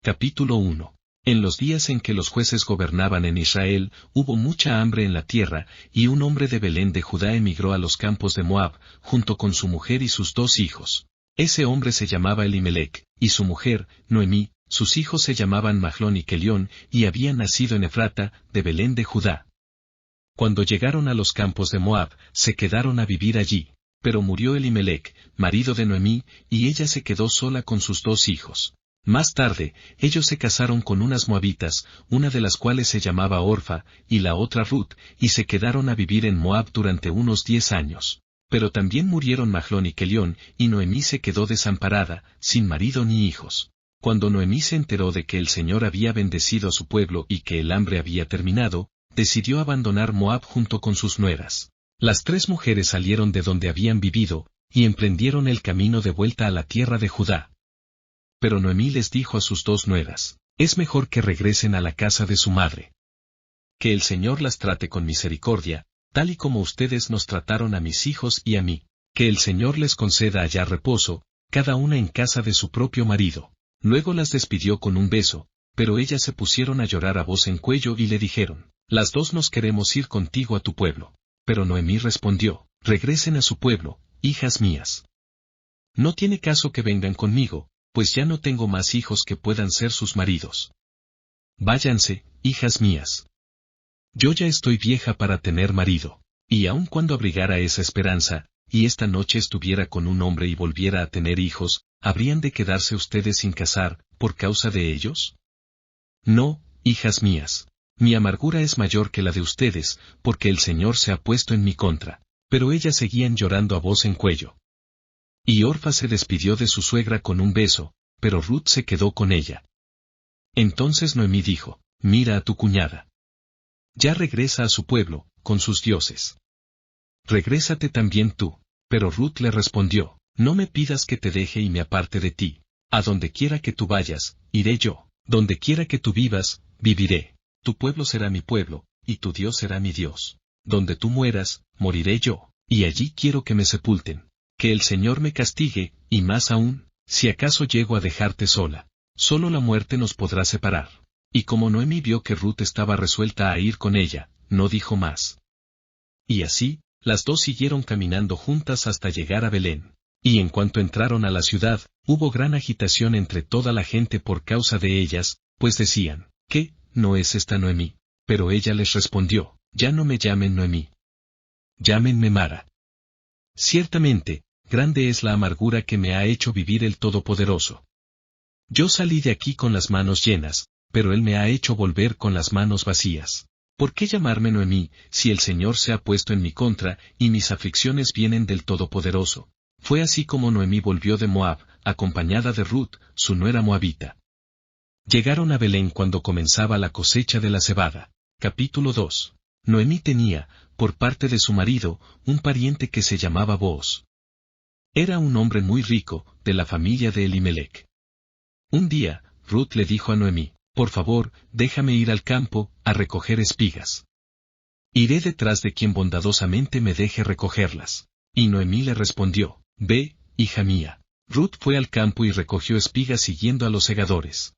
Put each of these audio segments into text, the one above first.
Capítulo 1. En los días en que los jueces gobernaban en Israel, hubo mucha hambre en la tierra, y un hombre de Belén de Judá emigró a los campos de Moab, junto con su mujer y sus 2 hijos. Ese hombre se llamaba Elimelec, y su mujer, Noemí, sus hijos se llamaban Mahlón y Kelión, y habían nacido en Efrata, de Belén de Judá. Cuando llegaron a los campos de Moab, se quedaron a vivir allí, pero murió Elimelec, marido de Noemí, y ella se quedó sola con sus 2 hijos. Más tarde, ellos se casaron con unas moabitas, una de las cuales se llamaba Orfa, y la otra Ruth, y se quedaron a vivir en Moab durante unos 10 años. Pero también murieron Mahlón y Kelión, y Noemí se quedó desamparada, sin marido ni hijos. Cuando Noemí se enteró de que el Señor había bendecido a su pueblo y que el hambre había terminado, decidió abandonar Moab junto con sus nueras. Las 3 mujeres salieron de donde habían vivido, y emprendieron el camino de vuelta a la tierra de Judá. Pero Noemí les dijo a sus 2 nueras, es mejor que regresen a la casa de su madre. Que el Señor las trate con misericordia, tal y como ustedes nos trataron a mis hijos y a mí. Que el Señor les conceda allá reposo, cada una en casa de su propio marido. Luego las despidió con un beso, pero ellas se pusieron a llorar a voz en cuello y le dijeron, las 2 nos queremos ir contigo a tu pueblo. Pero Noemí respondió, regresen a su pueblo, hijas mías. No tiene caso que vengan conmigo, pues ya no tengo más hijos que puedan ser sus maridos. Váyanse, hijas mías. Yo ya estoy vieja para tener marido, y aun cuando abrigara esa esperanza, y esta noche estuviera con un hombre y volviera a tener hijos, ¿habrían de quedarse ustedes sin casar, por causa de ellos? No, hijas mías. Mi amargura es mayor que la de ustedes, porque el Señor se ha puesto en mi contra. Pero ellas seguían llorando a voz en cuello. Y Orfa se despidió de su suegra con un beso, pero Ruth se quedó con ella. Entonces Noemí dijo, mira a tu cuñada. Ya regresa a su pueblo, con sus dioses. Regrésate también tú. Pero Ruth le respondió, no me pidas que te deje y me aparte de ti. A donde quiera que tú vayas, iré yo. Donde quiera que tú vivas, viviré. Tu pueblo será mi pueblo, y tu Dios será mi Dios. Donde tú mueras, moriré yo, y allí quiero que me sepulten. Que el Señor me castigue, y más aún, si acaso llego a dejarte sola. Solo la muerte nos podrá separar. Y como Noemí vio que Ruth estaba resuelta a ir con ella, no dijo más. Y así, las 2 siguieron caminando juntas hasta llegar a Belén. Y en cuanto entraron a la ciudad, hubo gran agitación entre toda la gente por causa de ellas, pues decían, ¿qué? ¿No es esta Noemí? Pero ella les respondió, ya no me llamen Noemí. Llámenme Mara. Ciertamente, grande es la amargura que me ha hecho vivir el Todopoderoso. Yo salí de aquí con las manos llenas, pero Él me ha hecho volver con las manos vacías. ¿Por qué llamarme Noemí, si el Señor se ha puesto en mi contra, y mis aflicciones vienen del Todopoderoso? Fue así como Noemí volvió de Moab, acompañada de Ruth, su nuera moabita. Llegaron a Belén cuando comenzaba la cosecha de la cebada. Capítulo 2. Noemí tenía, por parte de su marido, un pariente que se llamaba Booz. Era un hombre muy rico, de la familia de Elimelec. Un día, Ruth le dijo a Noemí, por favor, déjame ir al campo, a recoger espigas. Iré detrás de quien bondadosamente me deje recogerlas. Y Noemí le respondió, ve, hija mía. Ruth fue al campo y recogió espigas siguiendo a los segadores.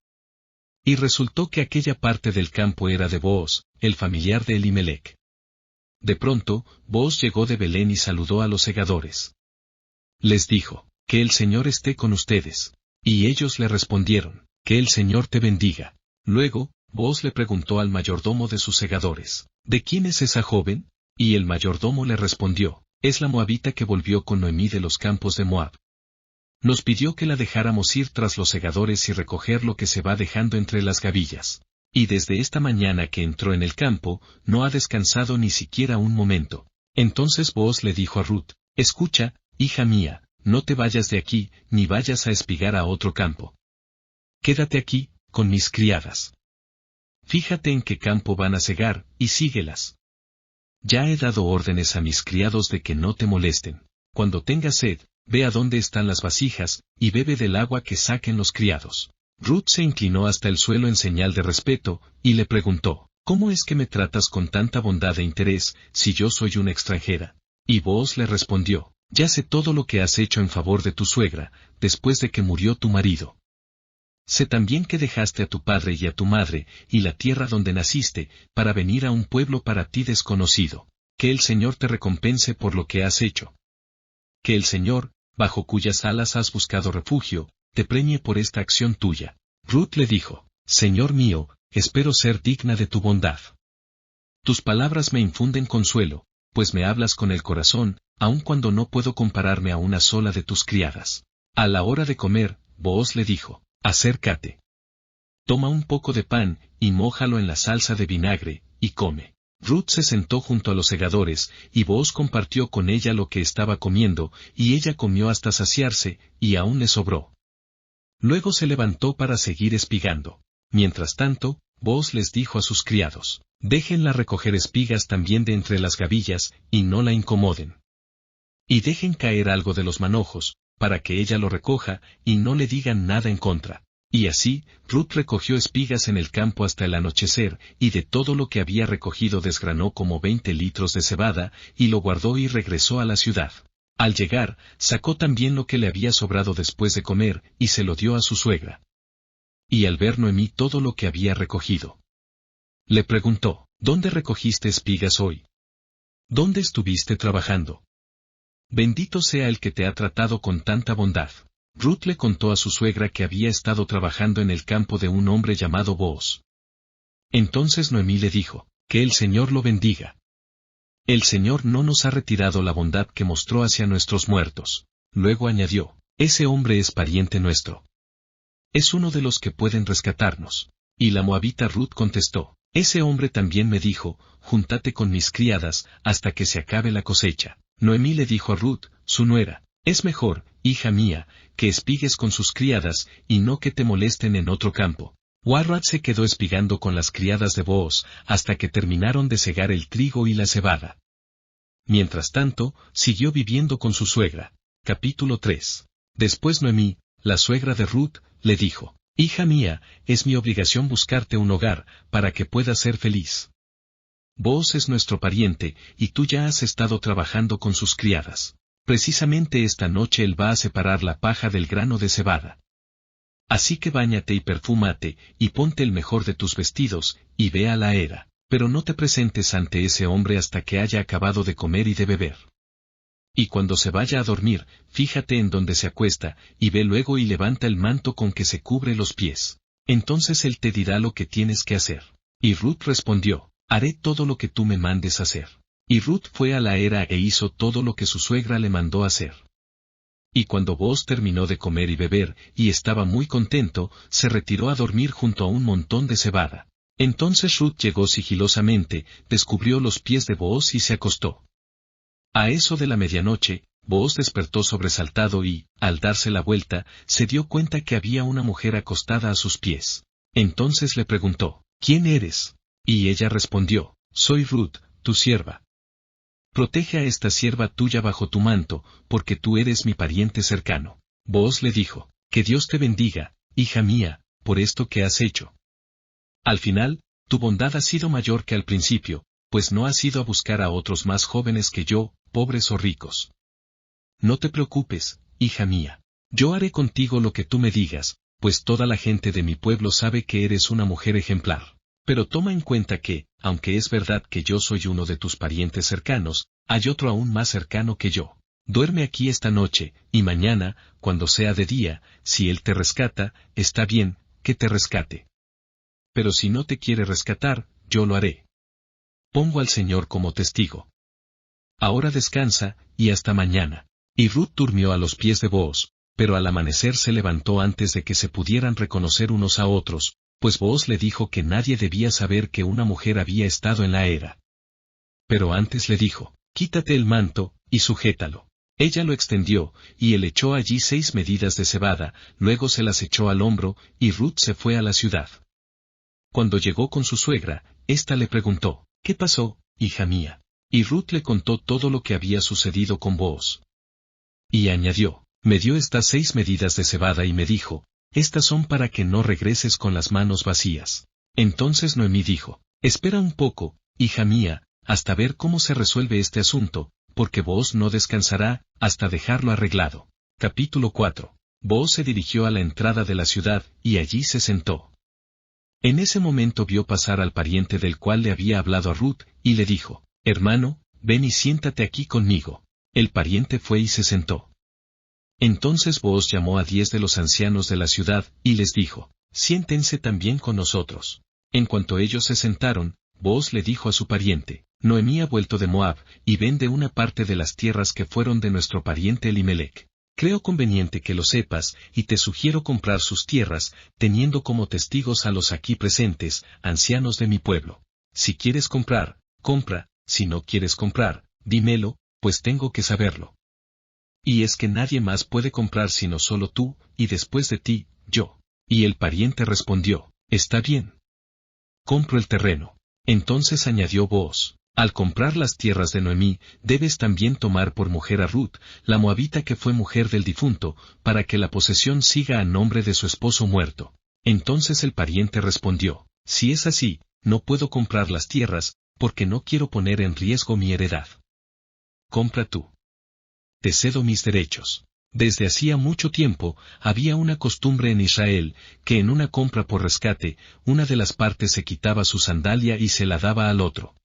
Y resultó que aquella parte del campo era de Booz, el familiar de Elimelec. De pronto, Booz llegó de Belén y saludó a los segadores. Les dijo, que el Señor esté con ustedes. Y ellos le respondieron, que el Señor te bendiga. Luego, Booz le preguntó al mayordomo de sus segadores, ¿de quién es esa joven? Y el mayordomo le respondió, es la moabita que volvió con Noemí de los campos de Moab. Nos pidió que la dejáramos ir tras los segadores y recoger lo que se va dejando entre las gavillas. Y desde esta mañana que entró en el campo, no ha descansado ni siquiera un momento. Entonces Booz le dijo a Ruth, escucha, hija mía, no te vayas de aquí, ni vayas a espigar a otro campo. Quédate aquí, con mis criadas. Fíjate en qué campo van a segar, y síguelas. Ya he dado órdenes a mis criados de que no te molesten. Cuando tengas sed, ve a dónde están las vasijas, y bebe del agua que saquen los criados. Ruth se inclinó hasta el suelo en señal de respeto, y le preguntó, ¿cómo es que me tratas con tanta bondad e interés, si yo soy una extranjera? Y Booz le respondió, ya sé todo lo que has hecho en favor de tu suegra, después de que murió tu marido. Sé también que dejaste a tu padre y a tu madre, y la tierra donde naciste, para venir a un pueblo para ti desconocido. Que el Señor te recompense por lo que has hecho. Que el Señor, bajo cuyas alas has buscado refugio, te premie por esta acción tuya. Ruth le dijo, Señor mío, espero ser digna de tu bondad. Tus palabras me infunden consuelo, pues me hablas con el corazón, aun cuando no puedo compararme a una sola de tus criadas. A la hora de comer, Booz le dijo, acércate. Toma un poco de pan, y mójalo en la salsa de vinagre, y come. Ruth se sentó junto a los segadores, y Booz compartió con ella lo que estaba comiendo, y ella comió hasta saciarse, y aún le sobró. Luego se levantó para seguir espigando. Mientras tanto, Booz les dijo a sus criados, déjenla recoger espigas también de entre las gavillas, y no la incomoden. Y dejen caer algo de los manojos, para que ella lo recoja, y no le digan nada en contra. Y así, Ruth recogió espigas en el campo hasta el anochecer, y de todo lo que había recogido desgranó como 20 litros de cebada, y lo guardó y regresó a la ciudad. Al llegar, sacó también lo que le había sobrado después de comer, y se lo dio a su suegra. Y al ver Noemí todo lo que había recogido, le preguntó, ¿dónde recogiste espigas hoy? ¿Dónde estuviste trabajando? Bendito sea el que te ha tratado con tanta bondad. Ruth le contó a su suegra que había estado trabajando en el campo de un hombre llamado Booz. Entonces Noemí le dijo, que el Señor lo bendiga. El Señor no nos ha retirado la bondad que mostró hacia nuestros muertos. Luego añadió, ese hombre es pariente nuestro. Es uno de los que pueden rescatarnos. Y la moabita Ruth contestó, ese hombre también me dijo, júntate con mis criadas, hasta que se acabe la cosecha. Noemí le dijo a Ruth, su nuera, es mejor, hija mía, que espigues con sus criadas, y no que te molesten en otro campo. Ruth se quedó espigando con las criadas de Booz, hasta que terminaron de segar el trigo y la cebada. Mientras tanto, siguió viviendo con su suegra. Capítulo 3. Después Noemí, la suegra de Ruth, le dijo, hija mía, es mi obligación buscarte un hogar, para que puedas ser feliz. Booz es nuestro pariente, y tú ya has estado trabajando con sus criadas. Precisamente esta noche él va a separar la paja del grano de cebada. Así que báñate y perfúmate, y ponte el mejor de tus vestidos, y ve a la era, pero no te presentes ante ese hombre hasta que haya acabado de comer y de beber. Y cuando se vaya a dormir, fíjate en donde se acuesta, y ve luego y levanta el manto con que se cubre los pies. Entonces él te dirá lo que tienes que hacer. Y Ruth respondió, haré todo lo que tú me mandes hacer. Y Ruth fue a la era e hizo todo lo que su suegra le mandó hacer. Y cuando Booz terminó de comer y beber, y estaba muy contento, se retiró a dormir junto a un montón de cebada. Entonces Ruth llegó sigilosamente, descubrió los pies de Booz y se acostó. A eso de la medianoche, Booz despertó sobresaltado y, al darse la vuelta, se dio cuenta que había una mujer acostada a sus pies. Entonces le preguntó, ¿quién eres? Y ella respondió, soy Ruth, tu sierva. Protege a esta sierva tuya bajo tu manto, porque tú eres mi pariente cercano. Booz le dijo, que Dios te bendiga, hija mía, por esto que has hecho. Al final, tu bondad ha sido mayor que al principio, pues no has ido a buscar a otros más jóvenes que yo, pobres o ricos. No te preocupes, hija mía. Yo haré contigo lo que tú me digas, pues toda la gente de mi pueblo sabe que eres una mujer ejemplar. Pero toma en cuenta que, aunque es verdad que yo soy uno de tus parientes cercanos, hay otro aún más cercano que yo. Duerme aquí esta noche, y mañana, cuando sea de día, si él te rescata, está bien, que te rescate. Pero si no te quiere rescatar, yo lo haré. Pongo al Señor como testigo. Ahora descansa, y hasta mañana. Y Ruth durmió a los pies de Booz, pero al amanecer se levantó antes de que se pudieran reconocer unos a otros, pues Booz le dijo que nadie debía saber que una mujer había estado en la era. Pero antes le dijo, quítate el manto, y sujétalo. Ella lo extendió, y él echó allí 6 medidas de cebada, luego se las echó al hombro, y Ruth se fue a la ciudad. Cuando llegó con su suegra, ésta le preguntó, ¿qué pasó, hija mía? Y Ruth le contó todo lo que había sucedido con Booz. Y añadió, me dio estas 6 medidas de cebada y me dijo, estas son para que no regreses con las manos vacías. Entonces Noemí dijo, espera un poco, hija mía, hasta ver cómo se resuelve este asunto, porque Booz no descansará, hasta dejarlo arreglado. Capítulo 4. Booz se dirigió a la entrada de la ciudad, y allí se sentó. En ese momento vio pasar al pariente del cual le había hablado a Ruth, y le dijo, «Hermano, ven y siéntate aquí conmigo». El pariente fue y se sentó. Entonces Booz llamó a 10 de los ancianos de la ciudad, y les dijo, «Siéntense también con nosotros». En cuanto ellos se sentaron, Booz le dijo a su pariente, «Noemí ha vuelto de Moab, y vende una parte de las tierras que fueron de nuestro pariente Elimelec. Creo conveniente que lo sepas, y te sugiero comprar sus tierras, teniendo como testigos a los aquí presentes, ancianos de mi pueblo. Si quieres comprar, compra, si no quieres comprar, dímelo, pues tengo que saberlo. Y es que nadie más puede comprar sino solo tú, y después de ti, yo». Y el pariente respondió, «Está bien. Compro el terreno». Entonces añadió Booz, «Al comprar las tierras de Noemí, debes también tomar por mujer a Ruth, la moabita que fue mujer del difunto, para que la posesión siga a nombre de su esposo muerto». Entonces el pariente respondió, «Si es así, no puedo comprar las tierras, porque no quiero poner en riesgo mi heredad. Compra tú. Te cedo mis derechos». Desde hacía mucho tiempo, había una costumbre en Israel, que en una compra por rescate, una de las partes se quitaba su sandalia y se la daba al otro.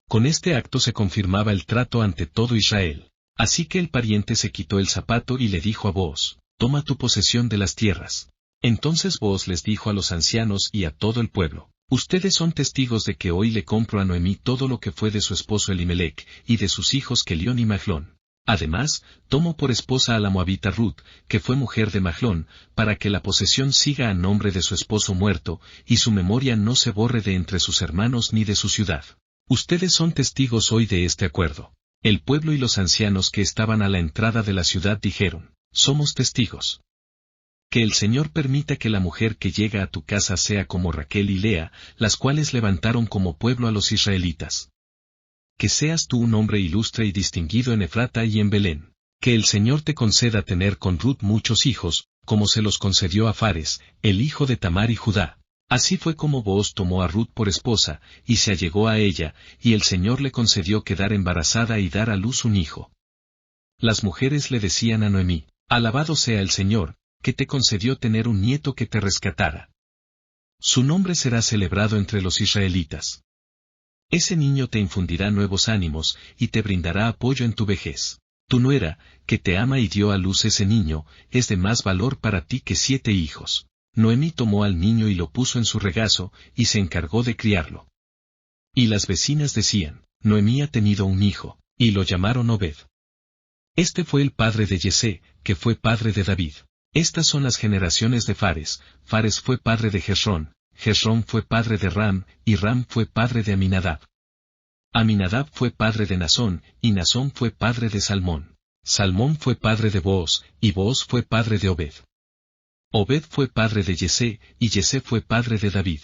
Con este acto se confirmaba el trato ante todo Israel. Así que el pariente se quitó el zapato y le dijo a Booz, «Toma tu posesión de las tierras». Entonces Booz les dijo a los ancianos y a todo el pueblo, «Ustedes son testigos de que hoy le compro a Noemí todo lo que fue de su esposo Elimelec, y de sus hijos Kelión y Mahlón. Además, tomo por esposa a la moabita Ruth, que fue mujer de Mahlón, para que la posesión siga a nombre de su esposo muerto, y su memoria no se borre de entre sus hermanos ni de su ciudad. Ustedes son testigos hoy de este acuerdo». El pueblo y los ancianos que estaban a la entrada de la ciudad dijeron, «Somos testigos. Que el Señor permita que la mujer que llega a tu casa sea como Raquel y Lea, las cuales levantaron como pueblo a los israelitas. Que seas tú un hombre ilustre y distinguido en Efrata y en Belén. Que el Señor te conceda tener con Ruth muchos hijos, como se los concedió a Fares, el hijo de Tamar y Judá». Así fue como Booz tomó a Ruth por esposa, y se allegó a ella, y el Señor le concedió quedar embarazada y dar a luz un hijo. Las mujeres le decían a Noemí, «Alabado sea el Señor, que te concedió tener un nieto que te rescatara. Su nombre será celebrado entre los israelitas. Ese niño te infundirá nuevos ánimos, y te brindará apoyo en tu vejez. Tu nuera, que te ama y dio a luz ese niño, es de más valor para ti que 7 hijos». Noemí tomó al niño y lo puso en su regazo, y se encargó de criarlo. Y las vecinas decían, «Noemí ha tenido un hijo», y lo llamaron Obed. Este fue el padre de Yesé, que fue padre de David. Estas son las generaciones de Fares. Fares fue padre de Jezrón, Jezrón fue padre de Ram, y Ram fue padre de Aminadab. Aminadab fue padre de Nasón, y Nasón fue padre de Salmón. Salmón fue padre de Booz, y Booz fue padre de Obed. Obed fue padre de Yesé, y Yesé fue padre de David.